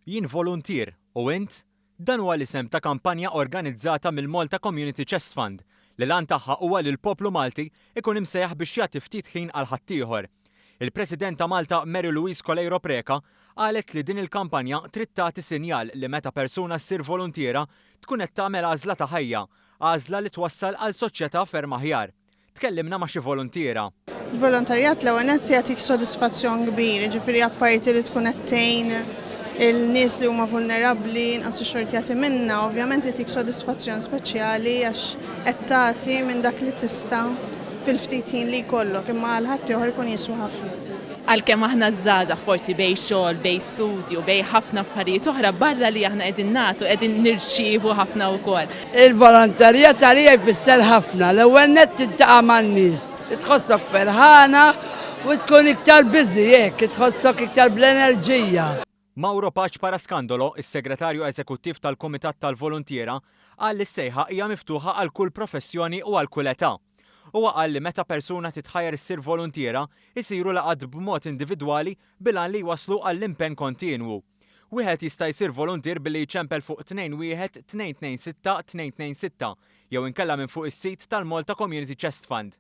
Jien volunteer u int? Dan huwa l-isem ta' kampanja organizzata mill-Malta Community Chest Fund li lan tagħha huwa li l-poplu Malti ikun imsejjaħ biex jagħti ftit ħin għal ħaddieħor. Il-President ta' Malta Mary Louise Colejro Preca qalet li din il-kampanja trid tagħti sinjal li meta persuna ssir volontiera tkun qed tagħmel għażla ta' ħajja, għażla li twassal għal soċjetà ferm aħjar. Tkellimna ma' xi volontiera. Il-volontarjat l-ewwel qed jagħtik sodisfazzjon kbir, ġifieri apparti li tkun qed tgħin il-nies li huma vulnerabbli inqas ix-xort jagħti minnha, ovvjament jagħtik sodisfazzjon speċjali għax qed tagħti minn dak li tista' fil-ftit ħin li jkollok, imma għal ħadd ieħor ikun jiswa ħafna. Għalkemm aħna żgħażagħ forsi bejn xogħol, bejn studju, bejn ħafna affarijiet oħra barra li aħna qegħdin nagħtu qegħdin nirċievu ħafna wkoll. Il-volontarjat għalija jfisser ħafna, l-ewwel nett tiltaqa' man-nies, tħossok ferħana u tkun iktar biżi hekk, tħossok iktar bl-enerġija. Mauro Paċ Paraskandolo, is-segretarju eżekuttiv tal-Kumitat tal-Volontiera, qal li s-sejħa hija miftuħa għal kull professjoni u għal kull età. Huwa qal li meta persuna titħajjar issir volontiera, isiru laqgħat b'mod individwali bilan li waslu għall-impenn kontinwu. Wieħed jista' jsir volontier billi jċempel fuq 21 226 226 jew inkella minn fuq is-sit tal-Malta Community Chest Fund.